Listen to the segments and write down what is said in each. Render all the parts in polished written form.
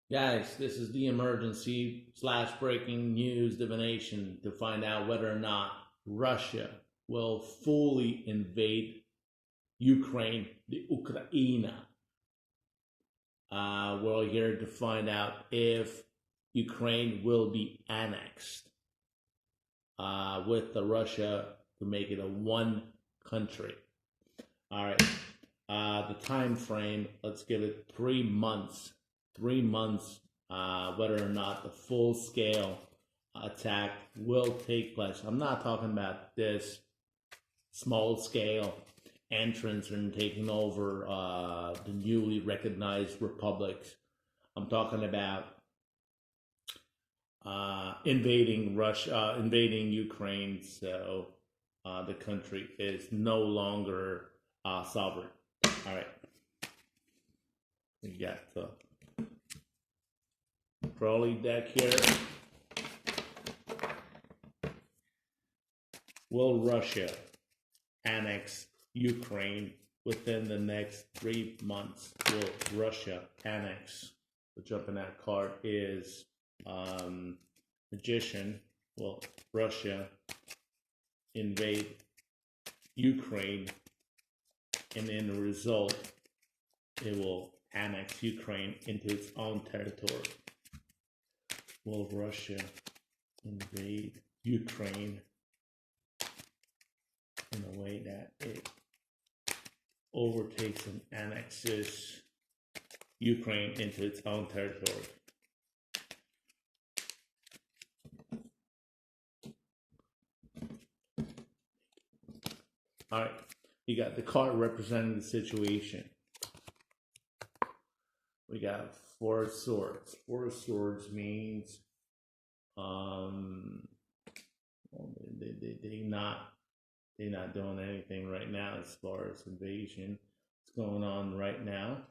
Guys, this is the emergency slash breaking news divination to find out whether or not Russia will fully invade Ukraine, the Ukraine. We're here to find out if Ukraine will be annexed with the Russia to make it a one country. All right. The time frame, let's give it 3 months. 3 months, whether or not the full scale attack will take place. I'm not talking about this small scale entrance and taking over the newly recognized republics. I'm talking about invading Russia, invading Ukraine, so the country is no longer sovereign. All right, we got the trolley deck here. Will Russia annex Ukraine within the next 3 months? Will Russia annex? The jumping out card is Magician. Will Russia invade Ukraine? And in the result, it will annex Ukraine into its own territory. Will Russia invade Ukraine in a way that it overtakes and annexes Ukraine into its own territory? All right, you got the card representing the situation. We got Four of Swords. Four of Swords means they're not doing anything right now as far as invasion. What's going on right now?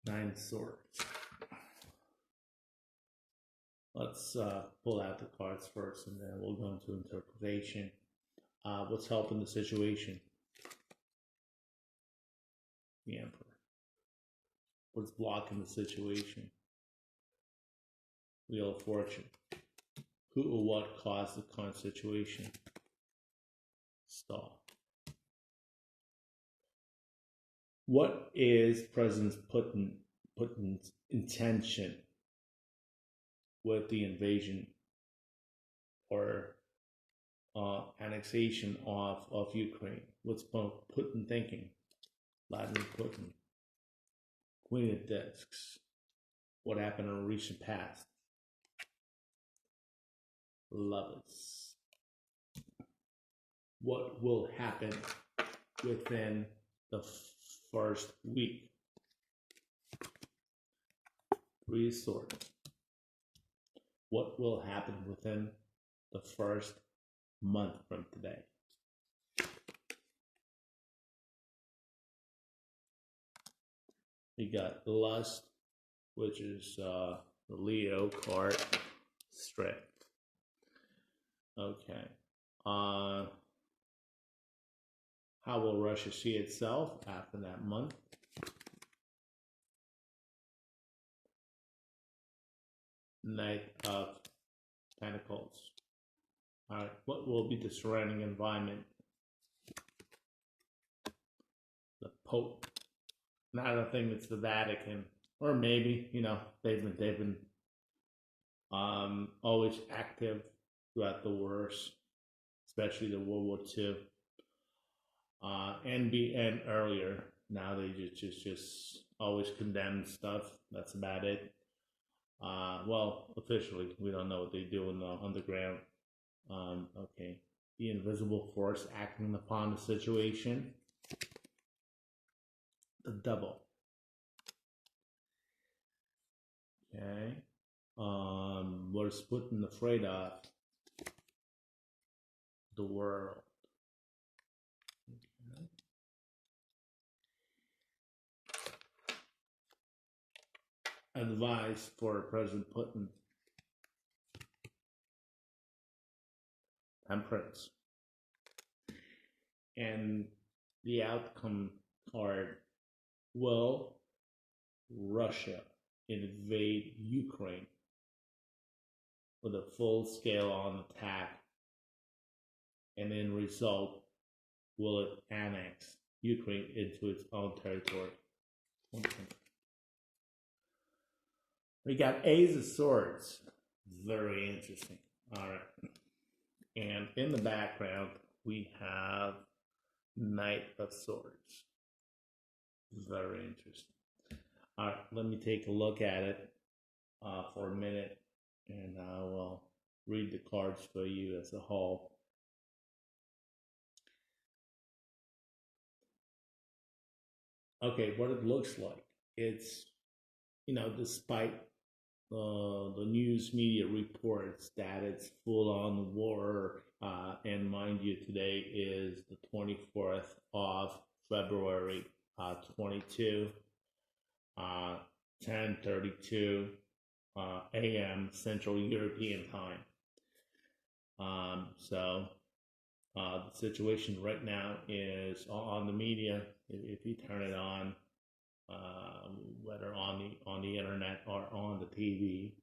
Nine of Swords. Let's pull out the cards first, and then we'll go into interpretation. What's helping the situation? The Emperor. What's blocking the situation? Wheel of Fortune. Who or what caused the current situation? Stall. What is President Putin's intention with the invasion or annexation of Ukraine? What's Putin thinking? Vladimir Putin. Queen of Discs. What happened in the recent past? Lovers. What will happen within the first week? Three of Swords. What will happen within the first month from today? We got Lust, which is the Leo card. Strength. Okay. How will Russia see itself after that month? Knight of Pentacles. All right. What will be the surrounding environment? The Pope. And I don't think it's the Vatican, or maybe they've been always active throughout the wars, especially the World War II, and earlier. Now they just always condemn stuff. That's about it. Well, officially, we don't know what they do in the underground. Okay, the invisible force acting upon the situation. The Devil. Okay. What is Putin afraid of? The world. Okay. Advice for President Putin. Temperance. And the outcome card Will Russia invade Ukraine with a full scale on attack, and in result, will it annex Ukraine into its own territory? We got Ace of Swords. Very interesting. All right. And in the background, we have Knight of Swords. Very interesting. All right, let me take a look at it for a minute, and I will read the cards for you as a whole. Okay, what it looks like. It's, despite the news media reports that it's full on war, and mind you, today is the 24th of February, 22, 10:32 a.m. Central European time. So the situation right now is on the media. If you turn it on, whether on the internet or on the TV,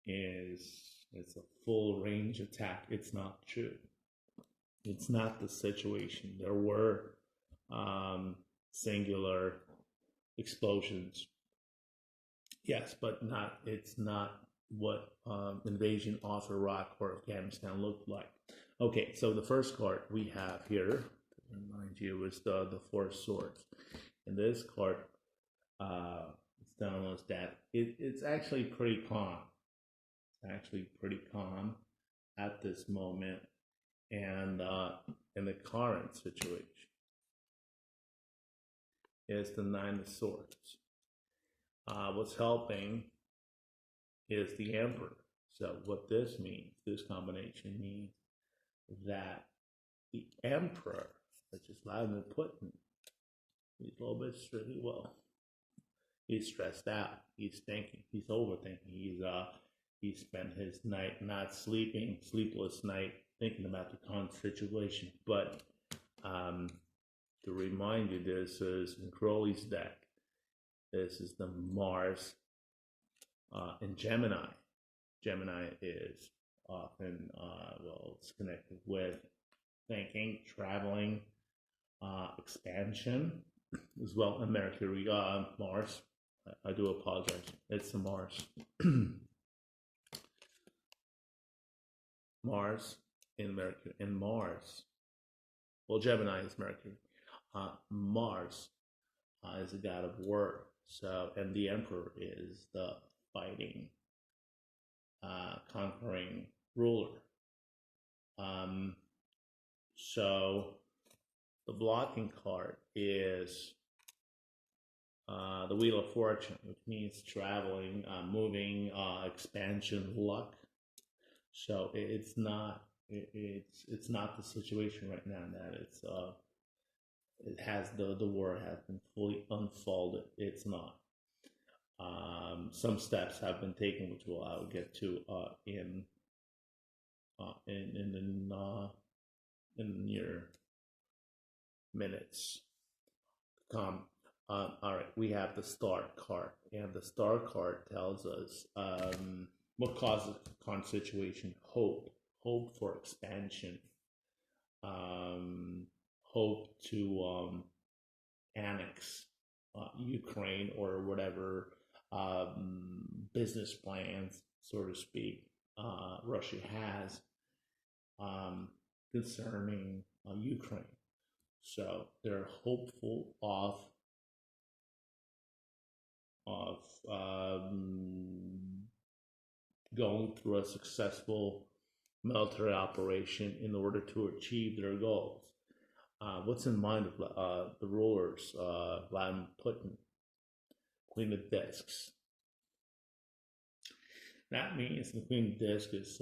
it's a full range attack. It's not true. It's not the situation. There were singular explosions, yes, but it's not what invasion of Iraq or Afghanistan looked like. Okay, so the first card we have here, to remind you, is the Four Swords. And this card, it's telling us that it's actually pretty calm. It's actually pretty calm at this moment, and in the current situation is the Nine of Swords. What's helping is the Emperor. So what this means, this combination means that the Emperor, which is Vladimir Putin, he's a little bit he's stressed out. He's thinking. He's overthinking. He spent his night not sleeping, sleepless night, thinking about the current situation. But to remind you, this is in Crowley's deck. This is the Mars in Gemini. Gemini is often, it's connected with thinking, traveling, expansion, as well as Mercury, Mars. I do apologize. It's the Mars. Mars in Mercury. And Mars, well, Gemini is Mercury. Mars is the god of war. So, and the Emperor is the fighting, conquering ruler. So the blocking card is the Wheel of Fortune, which means traveling, moving, expansion, luck. So it's not the situation right now that it has the war has been fully unfolded. It's not. Some steps have been taken, which I will get to in the near minutes to come. All right, we have the Star card, and the Star card tells us what causes the current situation: hope for expansion, hope to annex Ukraine or whatever business plans, so to speak, Russia has concerning Ukraine. So they're hopeful of going through a successful military operation in order to achieve their goals. What's in mind of the rulers, Vladimir Putin, Queen of Discs? That means the Queen of Discs is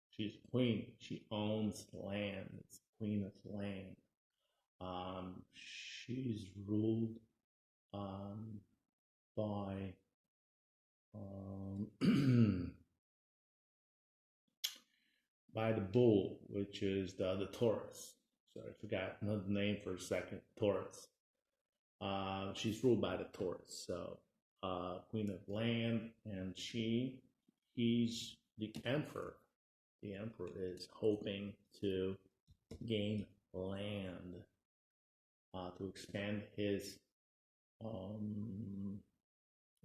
she's a queen. She owns land. It's the Queen of Land. She's ruled by by the bull, which is the Taurus. Sorry, I forgot another name for a second. Taurus. She's ruled by the Taurus, so Queen of Land, and he's the Emperor. The Emperor is hoping to gain land, to expand his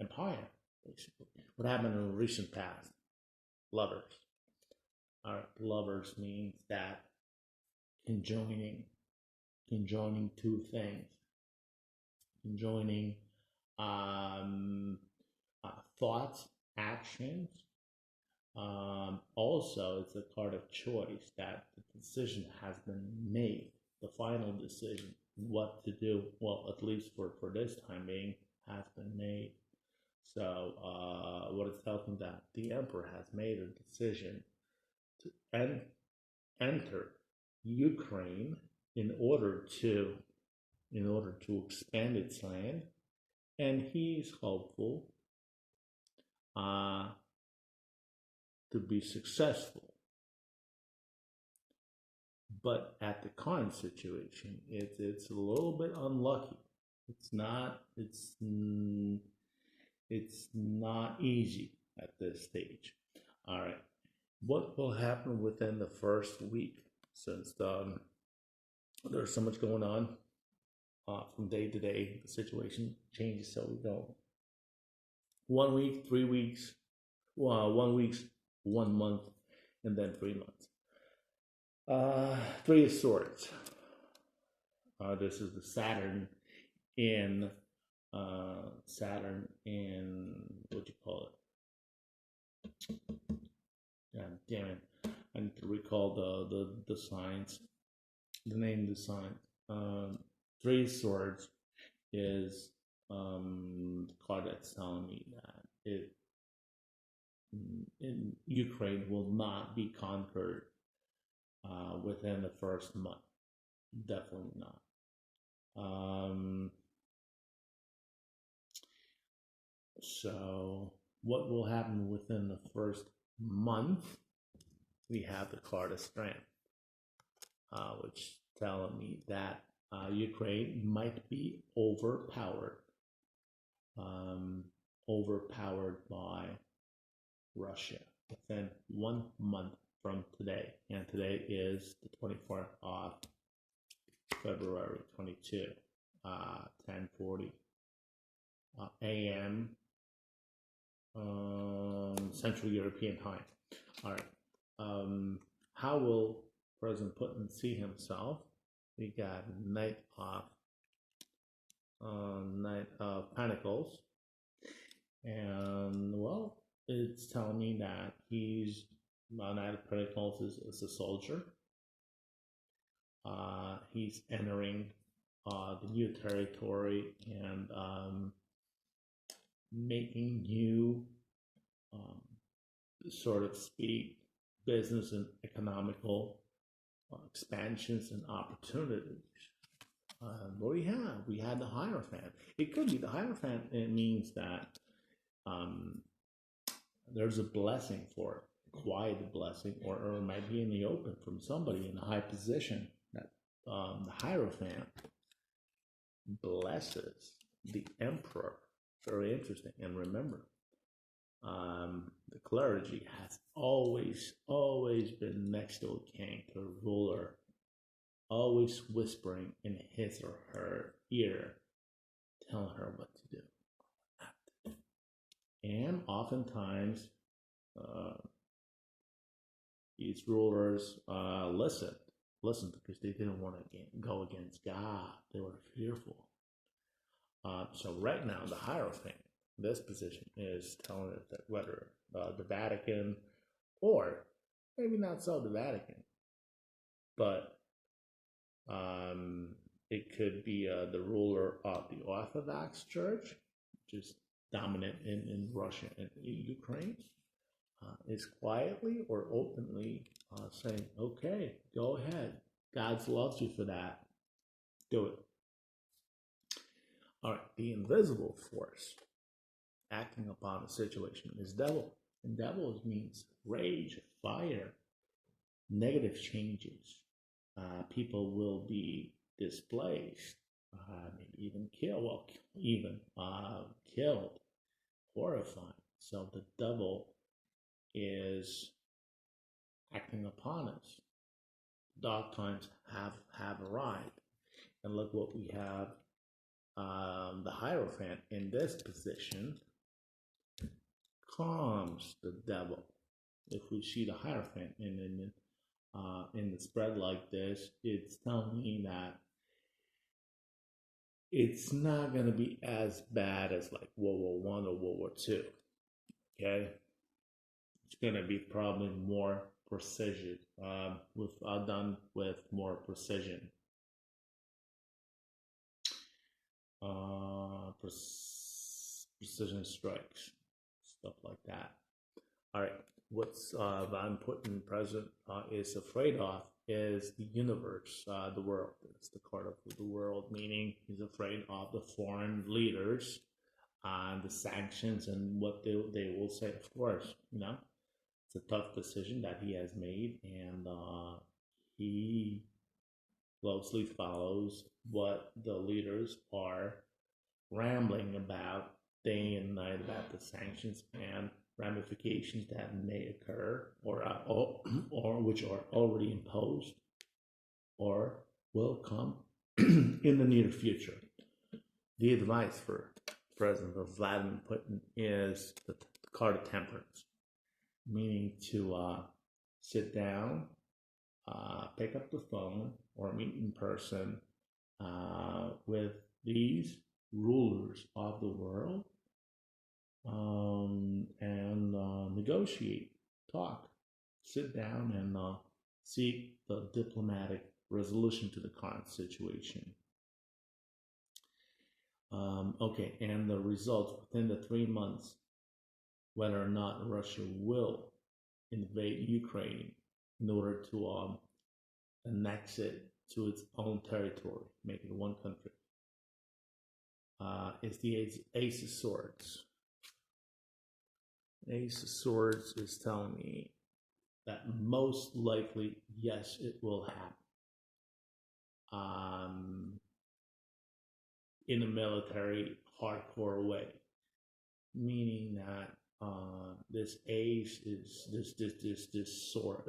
empire, basically. What happened in the recent past? Lovers. Lovers means that conjoining two things, conjoining thoughts, actions. Also, it's a card of choice that the decision has been made, the final decision, what to do, well, at least for this time being, has been made. So, what it's telling that the Emperor has made a decision to enter Ukraine in order to expand its land, and he's hopeful to be successful. But at the current situation, it's a little bit unlucky. It's not easy at this stage. All right, what will happen within the first week, since there's so much going on from day to day? The situation changes, so we go 1 week, 3 weeks, 1 week, 1 month, and then 3 months. Three of Swords. This is the Saturn in what you call it? God damn it! I need to recall the signs, the name of the sign. Three of Swords is the card that's telling me that in Ukraine will not be conquered within the first month. Definitely not. So what will happen within the first month? We have the card of Strength, which telling me that Ukraine might be overpowered by Russia within 1 month from today, and today is the 24th of February 22, 10:40 a.m. Central European time. All right. How will President Putin see himself? We got Knight of Pentacles, and well, it's telling me that he's Knight of Pentacles is a soldier. He's entering the new territory and making new, sort of speak, business and economical expansions and opportunities. What do we have? We had the Hierophant. It could be the Hierophant. It means that there's a blessing for it, quiet blessing, or it might be in the open from somebody in a high position. That the Hierophant blesses the Emperor. Very interesting. And remember, the clergy has always been next to a king, to a ruler, always whispering in his or her ear, telling her what to do. And oftentimes, these rulers listened because they didn't want to go against God. They were fearful. So right now, the Hierophant, this position, is telling us that whether the Vatican, or maybe not so the Vatican, but it could be the ruler of the Orthodox Church, which is dominant in Russia and Ukraine, is quietly or openly saying, okay, go ahead. God loves you for that. Do it. All right, the invisible force acting upon the situation is devil. And devil means rage, fire, negative changes, people will be displaced, maybe even killed, well, even killed, horrifying. So the devil is acting upon us. Dark times have arrived, and look what we have. The Hierophant in this position calms the devil. If we see the Hierophant in the spread like this, it's telling me that it's not going to be as bad as like World War One or World War Two. Okay, it's going to be probably more precision. We've done with more precision. Precision strikes, stuff like that. All right, what's Van Putin President is afraid of is the universe, the world. It's the card of the world, meaning he's afraid of the foreign leaders and the sanctions and what they will say. Of course, it's a tough decision that he has made, and he closely follows what the leaders are rambling about day and night about the sanctions and ramifications that may occur or which are already imposed or will come in the near future. The advice for President Vladimir Putin is the card of temperance, meaning to sit down, pick up the phone, or meet in person with these rulers of the world and negotiate, talk, sit down and seek the diplomatic resolution to the current situation. Okay, and the results within the 3 months, whether or not Russia will invade Ukraine in order to annex it to its own territory, make it one country. Is the Ace of Swords. Ace of Swords is telling me that most likely, yes, it will happen. In a military hardcore way, meaning that this ace is this sword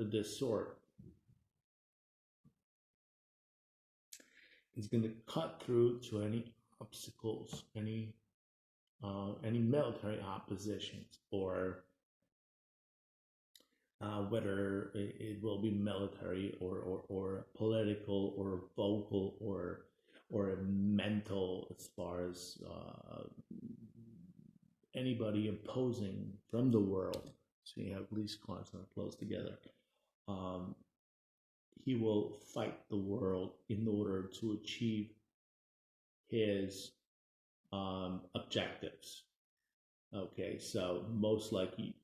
is going to cut through to any obstacles, any military oppositions, or whether it will be military or political or vocal or mental, as far as anybody imposing from the world. So you have these cards that are close together. He will fight the world in order to achieve his objectives. Okay, so most likely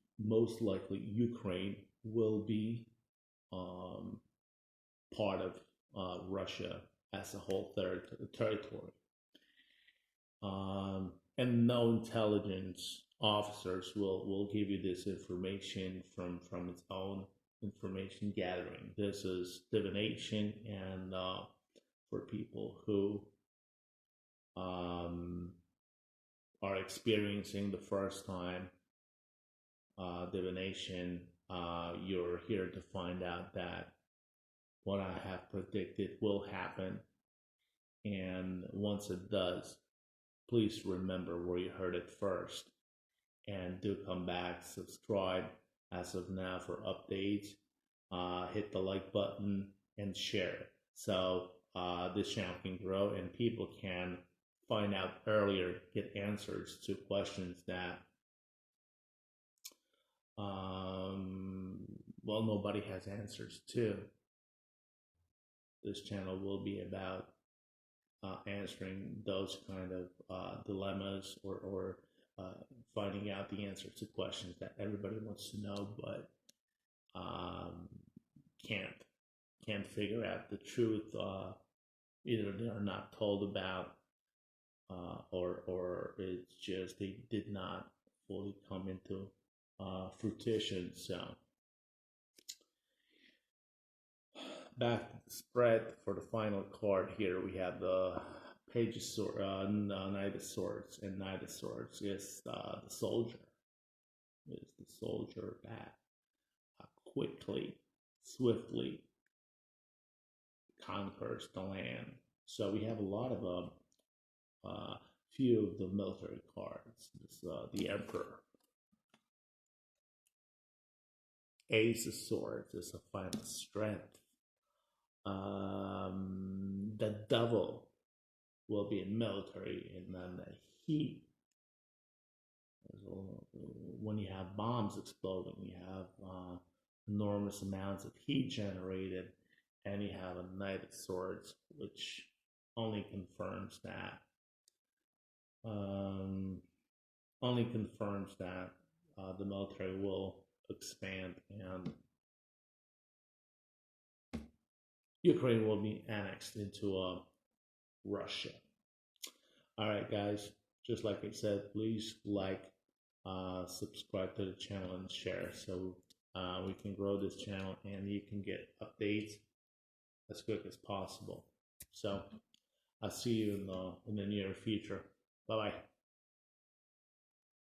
Ukraine will be part of Russia as a whole territory. And no intelligence officers will give you this information from its own information gathering. This is divination, and for people who are experiencing the first time divination, you're here to find out that what I have predicted will happen. And once it does, please remember where you heard it first. And do come back, subscribe as of now for updates. Hit the like button and share. So this channel can grow and people can find out earlier, get answers to questions that nobody has answers to. This channel will be about answering those kind of dilemmas or finding out the answers to questions that everybody wants to know, but can't figure out the truth. Either they are not told about, or it's just they did not fully come into fruition. So back to the spread for the final card here. We have the Page of Swords, Knight of Swords, and Knight of Swords is the soldier. Is the soldier that quickly, swiftly conquers the land. So we have a lot of few of the military cards. This, the Emperor. Ace of Swords is a final strength. The Devil will be in military, and then the heat. When you have bombs exploding, you have enormous amounts of heat generated, and you have a Knight of Swords, which only confirms that. The military will expand and Ukraine will be annexed into Russia. All right, guys. Just like I said, please like, subscribe to the channel, and share so we can grow this channel and you can get updates as quick as possible. So I'll see you in the near future. Bye bye.